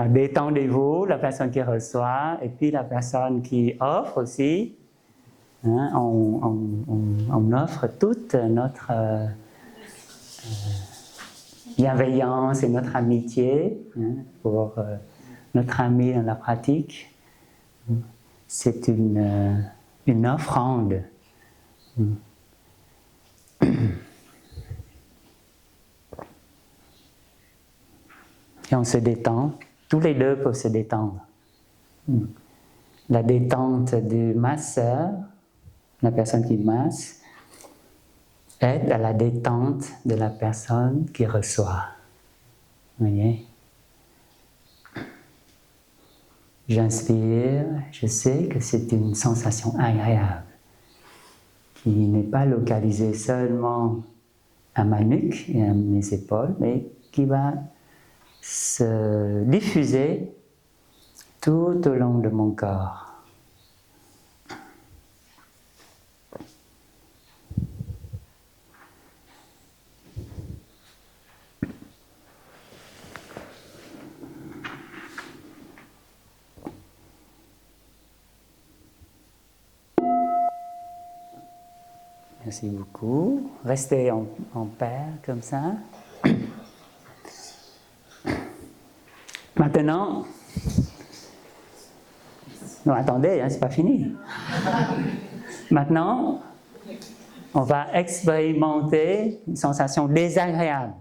Alors, détendez-vous, la personne qui reçoit, et puis la personne qui offre aussi. Hein, on offre toute notre bienveillance et notre amitié pour notre ami dans la pratique. C'est une offrande. Et on se détend. Tous les deux peuvent se détendre. La détente du masseur, la personne qui masse, aide à la détente de la personne qui reçoit. Vous voyez? J'inspire, je sais que c'est une sensation agréable qui n'est pas localisée seulement à ma nuque et à mes épaules, mais qui va se diffuser tout au long de mon corps. Merci beaucoup. Restez en paire comme ça. Maintenant, non, attendez, hein, c'est pas fini. Maintenant, on va expérimenter une sensation désagréable.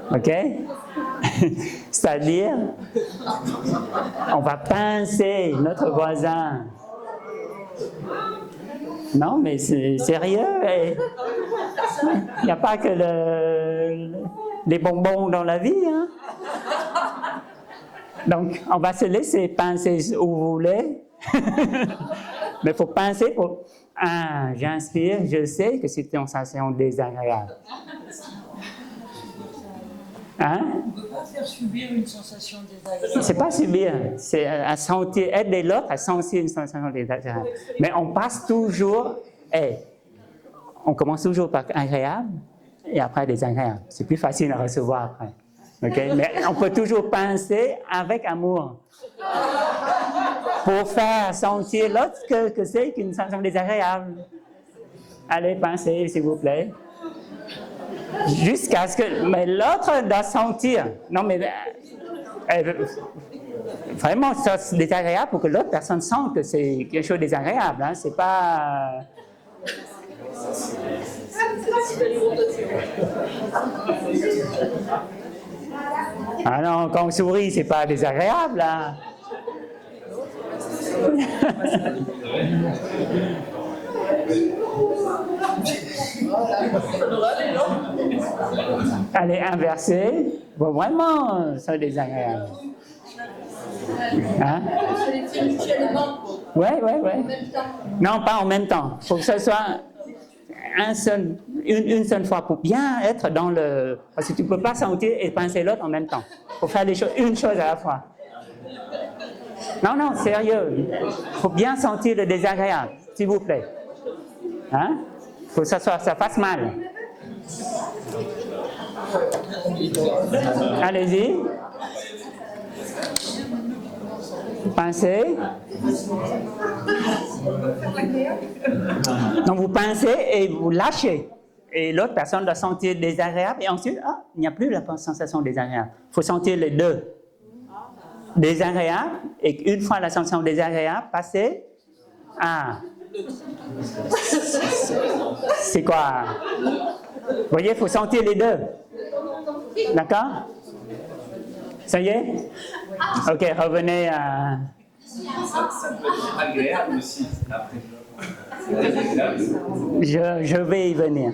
OK? C'est-à-dire, on va pincer notre voisin. Non, mais c'est sérieux. Il n'y a pas que les bonbons dans la vie. Hein? Donc, on va se laisser pincer où vous voulez. Mais il faut pincer pour... Ah, j'inspire, je sais que c'est une sensation désagréable. Hein? On ne peut pas faire subir une sensation désagréable. C'est pas subir, c'est à sentir, aider l'autre à sentir une sensation désagréable. Mais on passe toujours, on commence toujours par agréable et après désagréable. C'est plus facile à recevoir après. Okay? Mais on peut toujours penser avec amour pour faire sentir l'autre que c'est qu'une sensation désagréable. Allez, pensez, s'il vous plaît. Jusqu'à ce que... Mais l'autre doit sentir. Non, mais... vraiment, c'est désagréable pour que l'autre personne sente que c'est quelque chose de désagréable. Hein? C'est pas... Ah non, quand on sourit, c'est pas désagréable. Hein? Allez, inverser. Bon, vraiment, c'est désagréable. Hein? Ouais. Non, pas en même temps. Il faut que ce soit une seule fois pour bien être dans le... Parce que tu ne peux pas sentir et penser l'autre en même temps. Il faut faire une chose à la fois. Non, sérieux. Il faut bien sentir le désagréable, s'il vous plaît. Hein? Il faut que ça fasse mal. Allez-y. Pincez. Donc vous pincez et vous lâchez. Et l'autre personne doit sentir désagréable. Et ensuite, il n'y a plus la sensation désagréable. Il faut sentir les deux. Désagréable. Et une fois la sensation désagréable passée, c'est quoi? Vous voyez, il faut sentir les deux. D'accord? Ça y est? Ok, revenez à... Ça peut être agréable aussi, après. Je vais y venir.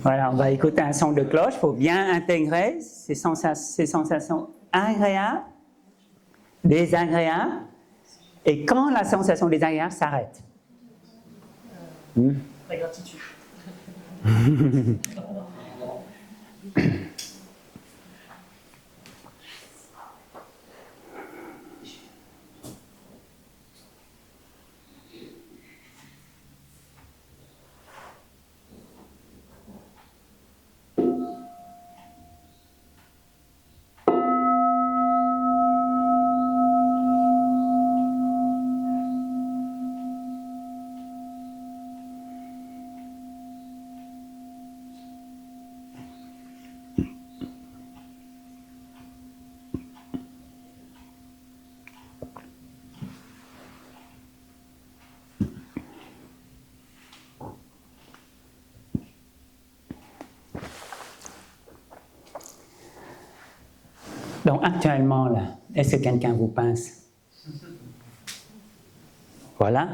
Voilà, on va écouter un son de cloche. Il faut bien intégrer ces sensations agréables, désagréables, et quand la sensation désagréable s'arrête. La gratitude. Donc actuellement, là, est-ce que quelqu'un vous pince? Voilà.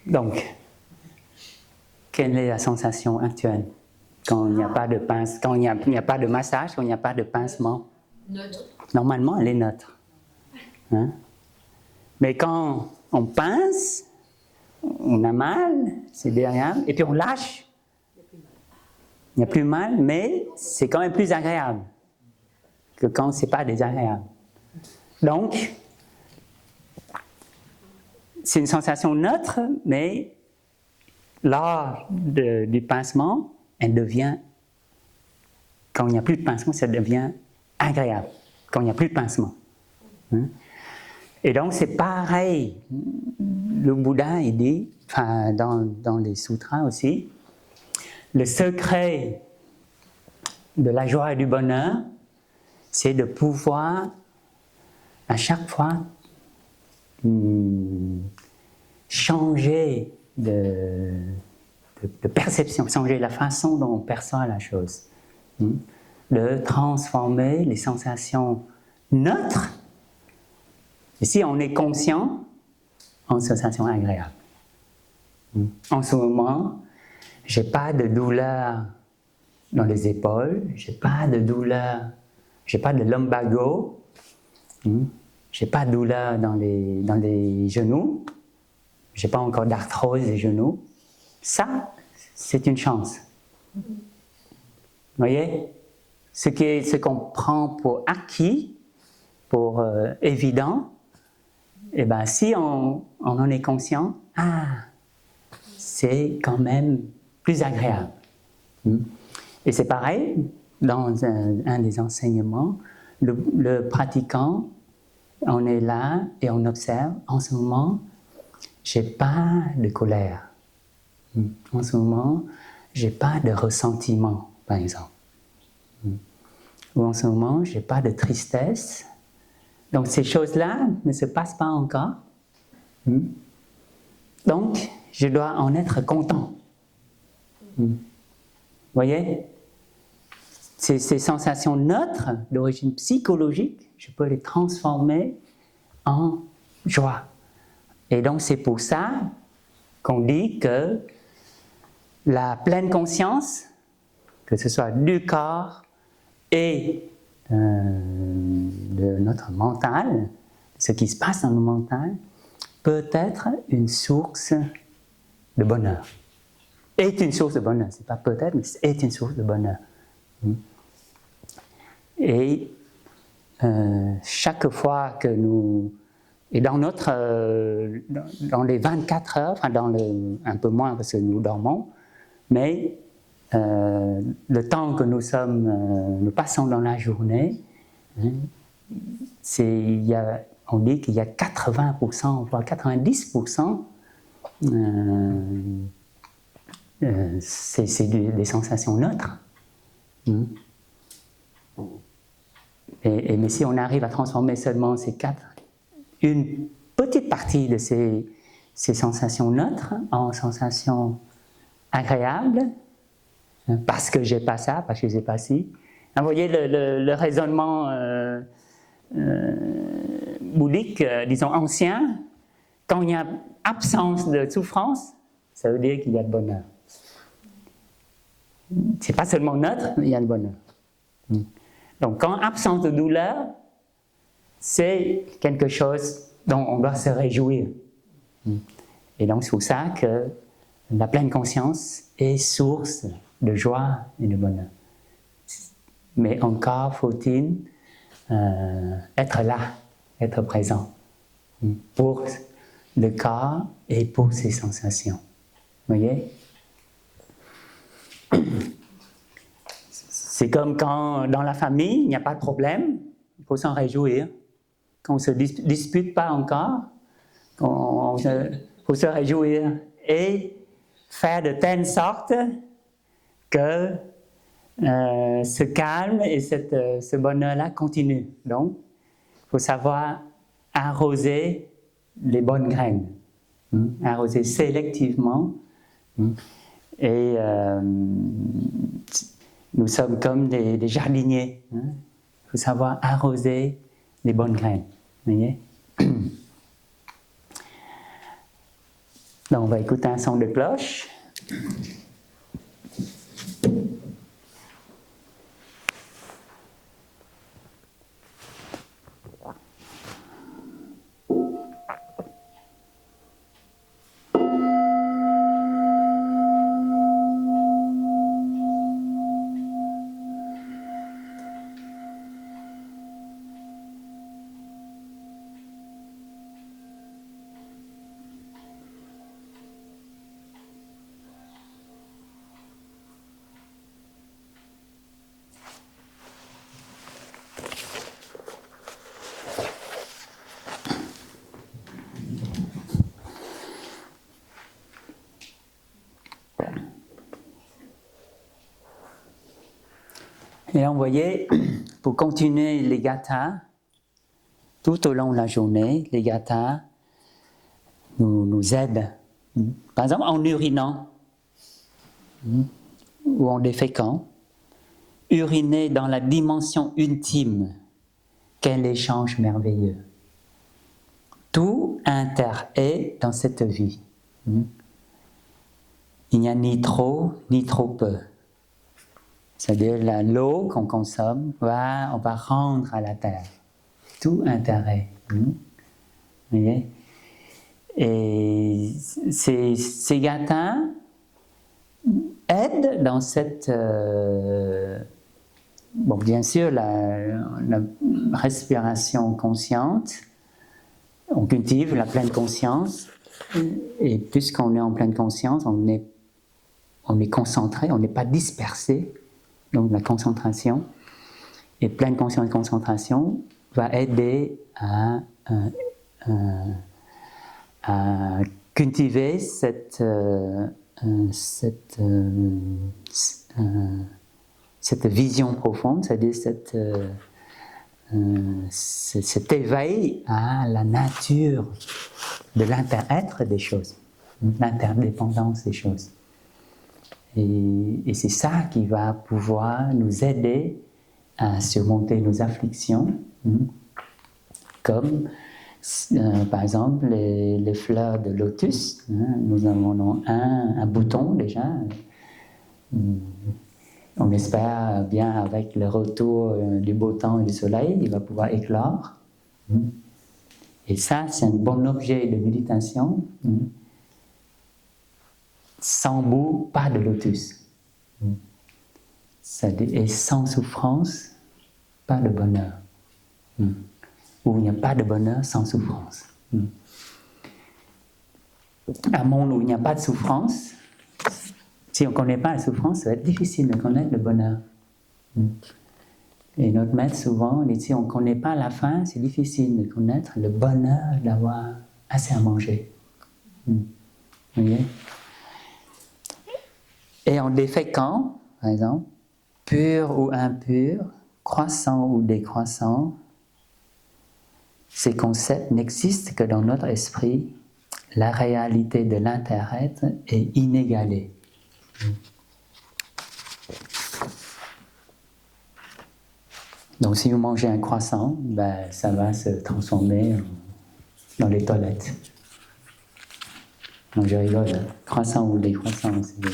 Donc, quelle est la sensation actuelle quand il n'y a pas de pince, quand il n'y a pas de massage, quand il n'y a pas de pincement? Neutre. Normalement, elle est neutre. Hein? Mais quand on pince, on a mal, c'est désagréable, et puis on lâche. Il n'y a plus mal, mais c'est quand même plus agréable que quand ce n'est pas désagréable. Donc, c'est une sensation neutre, mais lors du pincement, elle devient, quand il n'y a plus de pincement, ça devient agréable, quand il n'y a plus de pincement. Hein? Et donc, c'est pareil. Le Bouddha, il dit, enfin, dans les sutras aussi, le secret de la joie et du bonheur, c'est de pouvoir, à chaque fois, changer de perception, changer la façon dont on perçoit la chose. De transformer les sensations neutres, et si on est conscient, en sensations agréables. En ce moment, je n'ai pas de douleur dans les épaules, je n'ai pas de douleur, je n'ai pas de lumbago, je n'ai pas de douleur dans les genoux, je n'ai pas encore d'arthrose des genoux. Ça, c'est une chance. Vous voyez? Ce qu'on prend pour acquis, pour évident, eh bien, si on en est conscient, c'est quand même plus agréable. Et c'est pareil, dans un des enseignements, le pratiquant, on est là et on observe, en ce moment, je n'ai pas de colère. En ce moment, je n'ai pas de ressentiment, par exemple. Ou en ce moment, je n'ai pas de tristesse. Donc ces choses-là ne se passent pas encore. Donc, je dois en être content. Vous voyez? Ces sensations neutres d'origine psychologique, je peux les transformer en joie. Et donc c'est pour ça qu'on dit que la pleine conscience, que ce soit du corps et de notre mental, ce qui se passe dans le mental, peut être une source de bonheur. Est une source de bonheur. C'est pas peut-être, mais est une source de bonheur. Et chaque fois que nous... Et dans les 24 heures, enfin un peu moins parce que nous dormons, mais le temps que nous passons dans la journée, on dit qu'il y a 80%, voire 90%, c'est des sensations neutres. Mais si on arrive à transformer seulement une petite partie de ces sensations neutres en sensations agréables, parce que j'ai pas ça, parce que j'ai pas ci. Vous voyez le raisonnement bouddhique, disons ancien, quand il y a absence de souffrance, ça veut dire qu'il y a de bonheur. C'est pas seulement neutre, mais il y a le bonheur. Donc, quand absence de douleur, c'est quelque chose dont on doit se réjouir. Et donc, c'est pour ça que la pleine conscience est source de joie et de bonheur. Mais encore faut-il être là, être présent pour le corps et pour ses sensations. Vous voyez? C'est comme quand dans la famille, il n'y a pas de problème, il faut s'en réjouir. Qu'on ne se dispute pas encore, il faut se réjouir et faire de telle sorte que ce calme et ce bonheur-là continue. Donc, il faut savoir arroser les bonnes graines, arroser sélectivement. Et nous sommes comme des jardiniers. faut savoir arroser les bonnes graines. Vous voyez? Donc, on va écouter un son de cloche. Et là, vous voyez, pour continuer les gathas, tout au long de la journée, les gathas nous aident. Par exemple, en urinant ou en déféquant, uriner dans la dimension ultime, quel échange merveilleux. Tout inter-est dans cette vie. Il n'y a ni trop peu. C'est-à-dire l'eau qu'on consomme, on va rendre à la terre. Tout intérêt. Vous voyez? Et ces gathas aident dans cette... bon, bien sûr, la respiration consciente, on cultive la pleine conscience, et puisqu'on est en pleine conscience, on est concentré, on n'est pas dispersé. Donc la concentration, et pleine conscience et concentration va aider à cultiver cette vision profonde, c'est-à-dire cet éveil à la nature de l'inter-être des choses, l'interdépendance des choses. Et c'est ça qui va pouvoir nous aider à surmonter nos afflictions, comme par exemple les fleurs de lotus. Nous en avons un bouton déjà. On espère bien avec le retour du beau temps et du soleil, il va pouvoir éclore. Et ça, c'est un bon objet de méditation. Sans bout, pas de lotus. Et sans souffrance, pas de bonheur. Ou il n'y a pas de bonheur sans souffrance. Un monde où il n'y a pas de souffrance, si on ne connaît pas la souffrance, ça va être difficile de connaître le bonheur. Et notre maître souvent dit, si on ne connaît pas la faim, c'est difficile de connaître le bonheur d'avoir assez à manger. Vous voyez? Et en déféquant, par exemple, pur ou impur, croissant ou décroissant, ces concepts n'existent que dans notre esprit. La réalité de l'inter-être est inégalée. Donc si vous mangez un croissant, ça va se transformer dans les toilettes. Non, je rigole. Croissant ou décroissant, c'est bien.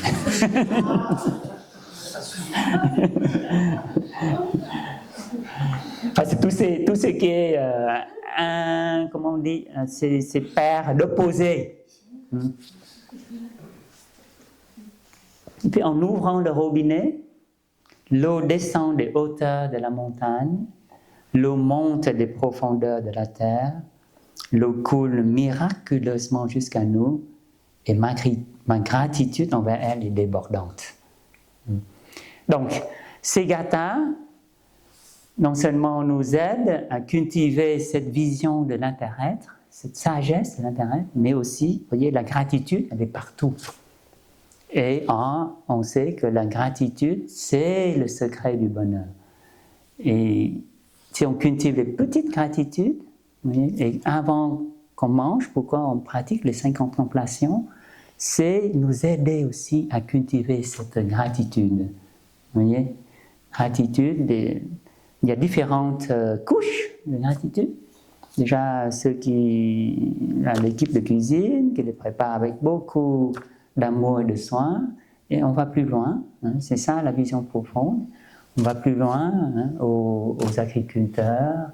C'est tout ce qui est comment on dit, ces paires d'opposés. Et puis en ouvrant le robinet, l'eau descend des hauteurs de la montagne, l'eau monte des profondeurs de la terre, l'eau coule miraculeusement jusqu'à nous, et ma gratitude envers elle est débordante. Donc, ces gathas, non seulement nous aident à cultiver cette vision de l'inter-être, cette sagesse de l'inter-être, mais aussi, vous voyez, la gratitude, elle est partout. Et on sait que la gratitude, c'est le secret du bonheur. Et si on cultive les petites gratitudes, vous voyez, et avant qu'on mange, pourquoi on pratique les 5 contemplations, c'est nous aider aussi à cultiver cette gratitude. Vous voyez, gratitude, il y a différentes couches de gratitude. Déjà, l'équipe de cuisine qui les prépare avec beaucoup d'amour et de soin, et on va plus loin, hein, c'est ça la vision profonde. On va plus loin, hein, aux agriculteurs,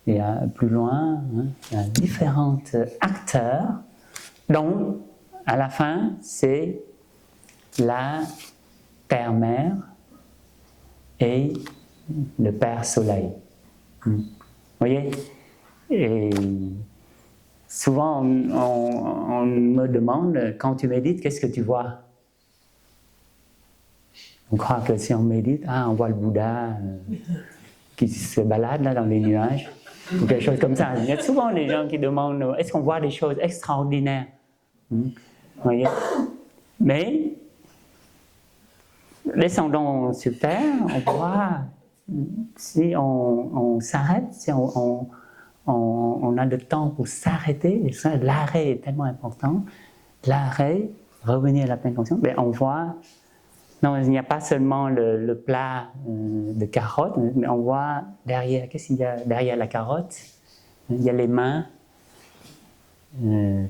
et plus loin, hein, il y a différents acteurs, dont à la fin c'est la Terre-Mère et le Père Soleil. Vous voyez? Et souvent on me demande, quand tu médites, qu'est-ce que tu vois? On croit que si on médite, on voit le Bouddha qui se balade là dans les nuages, ou quelque chose comme ça. Il y a souvent des gens qui demandent, est-ce qu'on voit des choses extraordinaires? Vous voyez? Mais, descendons sur Terre, on voit, si on s'arrête, si on a le temps pour s'arrêter, l'arrêt est tellement important, l'arrêt, revenir à la pleine conscience, on voit, non, il n'y a pas seulement le plat de carottes, mais on voit derrière, qu'est-ce qu'il y a derrière la carotte? Il y a les mains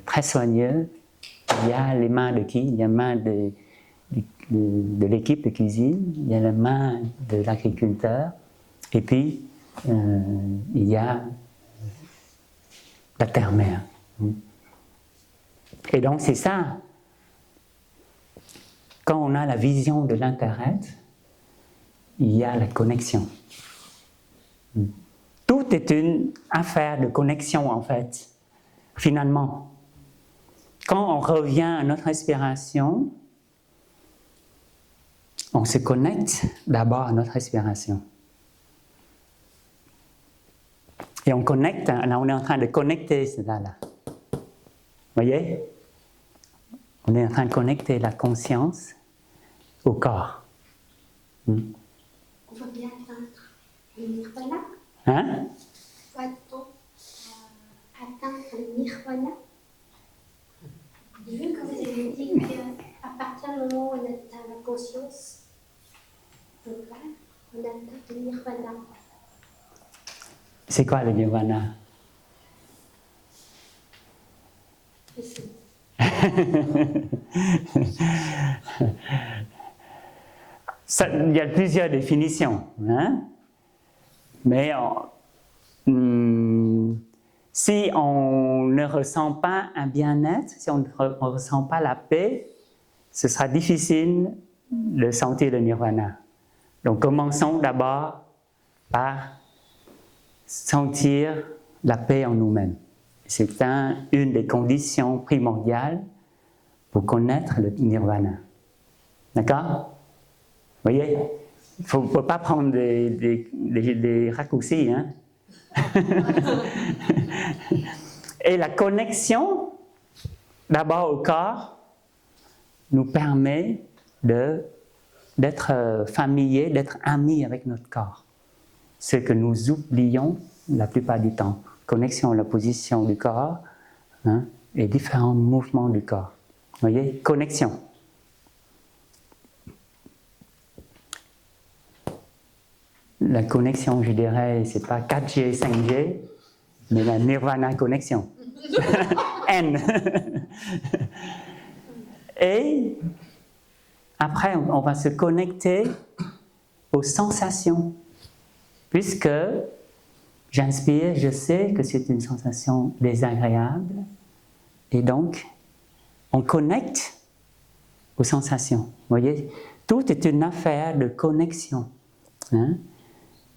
très soigneuses. Il y a les mains de qui? Il y a les mains de l'équipe de cuisine, il y a les mains de l'agriculteur, et puis il y a la terre-mère. Et donc c'est ça. Quand on a la vision de l'interêtre, il y a la connexion. Tout est une affaire de connexion en fait, finalement. Quand on revient à notre respiration, on se connecte d'abord à notre respiration. Et on connecte, là on est en train de connecter cela là. Vous voyez? On est en train de connecter la conscience au corps. On va bien atteindre le nirvana. Hein? Va-t-on atteindre le nirvana? J'ai vu que vous avez dit qu'à partir du moment où on atteint la conscience, on atteint le nirvana. C'est quoi le nirvana? Je sais. Il y a plusieurs définitions, hein? Mais si on ne ressent pas un bien-être, si on ne ressent pas la paix, ce sera difficile de sentir le nirvana. Donc commençons d'abord par sentir la paix en nous-mêmes. C'est une des conditions primordiales pour connaître le nirvana. D'accord? Vous voyez? Il ne faut pas prendre des raccourcis. Hein? Et la connexion, d'abord au corps, nous permet d'être familiers, d'être amis avec notre corps. Ce que nous oublions la plupart du temps. Connexion à la position du corps, hein, et différents mouvements du corps. Vous voyez? Connexion. La connexion, je dirais, c'est pas 4G, 5G, mais la nirvana connexion. N. Et après, on va se connecter aux sensations. Puisque j'inspire, je sais que c'est une sensation désagréable. Et donc, on connecte aux sensations. Vous voyez, tout est une affaire de connexion. Hein?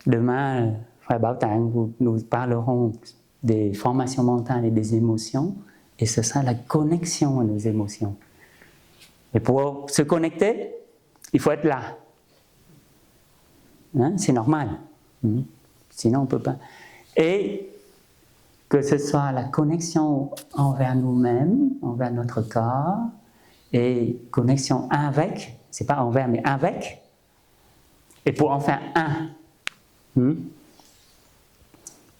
Demain, Frère Baotang, nous parlerons des formations mentales et des émotions, et ce sera la connexion à nos émotions. Et pour se connecter, il faut être là. Hein? C'est normal. Sinon, on ne peut pas. Et que ce soit la connexion envers nous-mêmes, envers notre corps, et connexion avec, c'est pas envers, mais avec, et pour en faire un.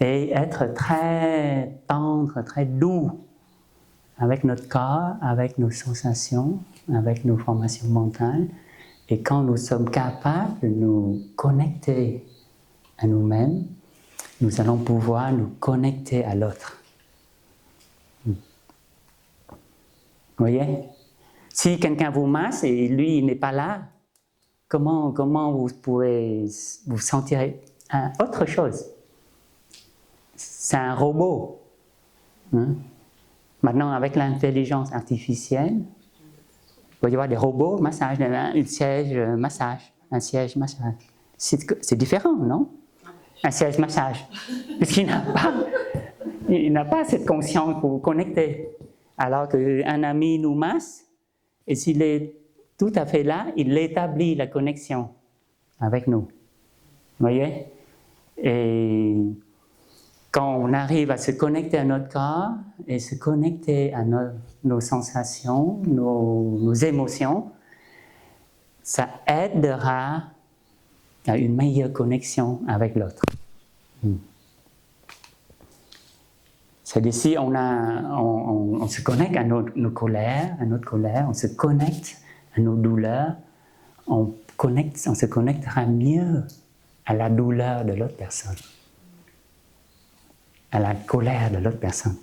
Et être très tendre, très doux avec notre corps, avec nos sensations, avec nos formations mentales. Et quand nous sommes capables de nous connecter à nous-mêmes, nous allons pouvoir nous connecter à l'autre. Vous voyez? Si quelqu'un vous masse et lui, il n'est pas là, comment vous pourrez vous sentir autre chose? C'est un robot. Hein? Maintenant, avec l'intelligence artificielle, il va y avoir des robots massage, un siège massage, un siège massage. C'est différent, non? Un siège massage. Parce qu'il n'a pas cette conscience pour vous connecter. Alors qu'un ami nous masse, et s'il est tout à fait là, il établit la connexion avec nous. Vous voyez? Et quand on arrive à se connecter à notre corps et se connecter à nos sensations, nos émotions, ça aidera à une meilleure connexion avec l'autre. C'est-à-dire si on se connecte à nos colères, on se connecte à nos douleurs, on se connectera mieux à la douleur de l'autre personne, à la colère de l'autre personne.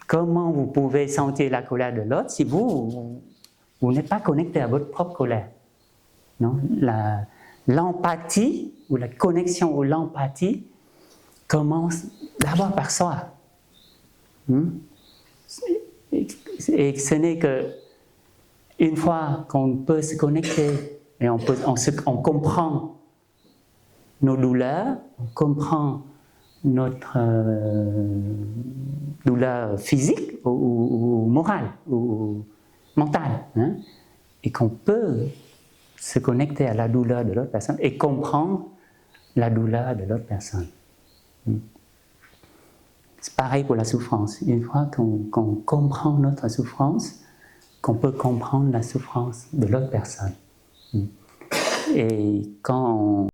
Comment vous pouvez sentir la colère de l'autre si vous n'êtes pas connecté à votre propre colère? Non? L'empathie, ou la connexion ou l'empathie, commence d'abord par soi. Et ce n'est qu'une fois qu'on peut se connecter et on comprend nos douleurs, on comprend notre douleur physique ou morale ou mentale, hein, et qu'on peut se connecter à la douleur de l'autre personne et comprendre la douleur de l'autre personne. C'est pareil pour la souffrance. Une fois qu'on comprend notre souffrance, qu'on peut comprendre la souffrance de l'autre personne. Et quand